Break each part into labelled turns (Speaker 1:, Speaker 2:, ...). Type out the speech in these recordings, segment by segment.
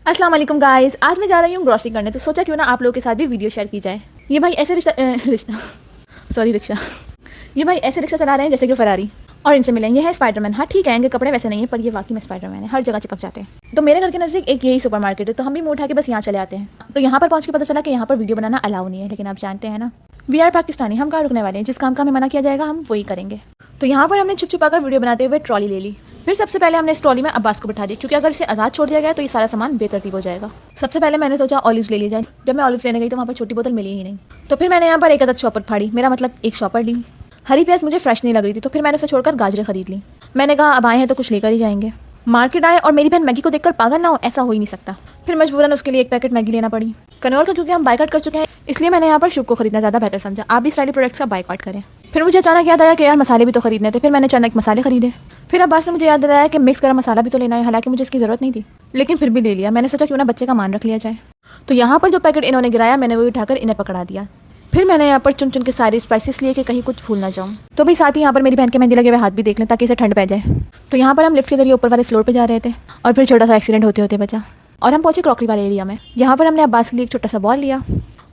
Speaker 1: अस्सलाम वालेकुम गाइस, आज मैं जा रही हूँ ग्रॉसरी करने, तो सोचा क्यों ना आप लोगों के साथ भी वीडियो शेयर की जाए। ये भाई ऐसे रिक्शा ये भाई ऐसे रिक्शा चला रहे हैं जैसे कि फरारी, और इनसे मिलें। ये है स्पाइडरमैन। हाँ ठीक है, इनके कपड़े वैसे नहीं है, पर ये वाकई में स्पाइडरमैन है, हर जगह चिपक जाते हैं। तो मेरे घर के नज़दीक एक यही सुपरमार्केट है, तो हम भी मुँह उठा के बस यहाँ चले आते हैं। तो यहाँ पर पहुँच के पता चला कि यहाँ पर वीडियो बनाना अलाउ नहीं है, लेकिन आप जानते हैं ना, वी आर पाकिस्तानी, हम कहाँ रुकने वाले हैं। जिस काम का हमें मना किया जाएगा हम वही करेंगे। तो यहाँ पर हमने छुप छुपा कर वीडियो बनाते हुए ट्रॉली ले ली। फिर सबसे पहले हमने इस ट्रॉली में अब्बास को बिठा दी, क्योंकि अगर इसे आज़ाद छोड़ दिया गया तो ये सारा सामान बेतरतीब हो जाएगा। सबसे पहले मैंने सोचा ऑलिव्स ले लिया जाए। जब मैं ऑलिव्स लेने गई तो वहाँ पर छोटी बोतल मिली ही नहीं। तो फिर मैंने यहाँ पर एक अदद शॉपर फाड़ी, मेरा मतलब एक शॉपर ली। हरी प्याज मुझे फ्रेश नहीं लग रही थी, तो फिर मैंने उसे छोड़कर गाजरें खरीद ली। मैंने कहा अब आए हैं तो कुछ लेकर ही जाएंगे। मार्केट आए और मेरी बहन मैगी को देखकर पागल ना हो, ऐसा हो ही नहीं सकता। फिर मजबूरन उसके लिए एक पैकेट मैगी लेना पड़ी। कनौर का क्योंकि हम बाइकआउट कर चुके हैं, इसलिए मैंने यहाँ पर शुभ को खरीदना ज़्यादा बेहतर समझा। आप भी स्टाइली प्रोडक्ट्स का बाइकआउट करें। फिर मुझे अचानक याद आया कि यार मसाले भी तो खरीदने थे। फिर मैंने अचानक मसाले खरीदे। फिर अब्बास ने मुझे याद दिलाया कि मिक्स गरम मसाला भी तो लेना है, हालांकि मुझे इसकी ज़रूरत नहीं थी, लेकिन फिर भी ले लिया। मैंने सोचा क्यों ना बच्चे का मान रख लिया जाए। तो यहाँ पर जो पैकेट इन्होंने गिराया, मैंने वो उठाकर इन्हें पकड़ा दिया। फिर मैंने यहाँ पर चुन चुन के सारे स्पाइसेस लिए कि कहीं कुछ भूल ना जाऊँ। तो भाई साथ ही यहाँ पर मेरी बहन के मेहंदी लगे हुए हाथ भी देख लें, ताकि इसे ठंड पै जाए। तो यहाँ पर हम लिफ्ट के जरिए ऊपर वाले फ्लोर पे जा रहे थे, और फिर छोटा सा एक्सीडेंट होते होते बचा, और हम पहुंचे क्रॉकरी वाले एरिया में। यहाँ पर हमने अब्बास के लिए एक छोटा सा बॉल लिया,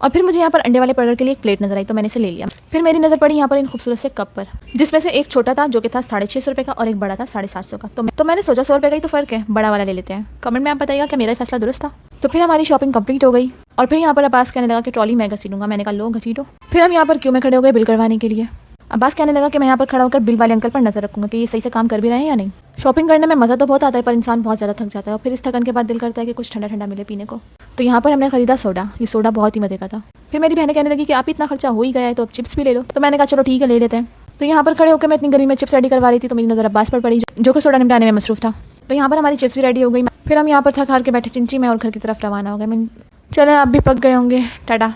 Speaker 1: और फिर मुझे यहाँ पर अंडे वाले बर्गर के लिए एक प्लेट नजर आई, तो मैंने इसे ले लिया। फिर मेरी नज़र पड़ी यहाँ पर इन खूबसूरत से कप पर, जिसमें से एक छोटा था जो कि था 650 रुपये का, और एक बड़ा था 750 का। तो मैंने सोचा 100 रुपये का ही तो फ़र्क है, बड़ा वाला ले लेते हैं। कमेंट में आप बताइएगा कि मेरा फैसला दुरुस्त था। तो फिर हमारी शॉपिंग कंप्लीट हो गई, और फिर यहाँ पर अब्बास कहने लगा कि ट्रॉली मैं घसीटूंगा। मैंने कहा लो घसीटो। फिर हम यहाँ पर क्यों में खड़े हो गए बिल करवाने के लिए। अब्बास कहने लगा कि मैं यहाँ पर खड़ा होकर बिल वाले अंकल पर नजर रखूंगा कि ये सही से काम कर भी रहे हैं या नहीं। शॉपिंग करने में मज़ा तो बहुत आता है, पर इंसान बहुत ज़्यादा थक जाता है, और फिर इस थकन के बाद दिल करता है कि कुछ ठंडा ठंडा मिले पीने को। तो यहाँ पर हमने खरीदा सोडा। ये सोडा बहुत ही मजे का था। फिर मेरी बहनें कहने लगी कि आप इतना खर्चा हो ही गया है तो अब चिप्स भी ले लो। तो मैंने कहा चलो ठीक है ले लेते हैं। तो यहाँ पर खड़े होकर मैं इतनी गर्मी में चिप्स रेडी करवा रही थी, तो मेरी नज़र अब्बास पर पड़ी, जो कि सोडा निपटाने में मसरूफ था। तो यहाँ पर हमारी चिप्स भी रेडी हो गई। फिर हम यहाँ पर थक हार के बैठे चिंची में और घर की तरफ रवाना हो गए। चले आप भी पक गए होंगे। टाटा।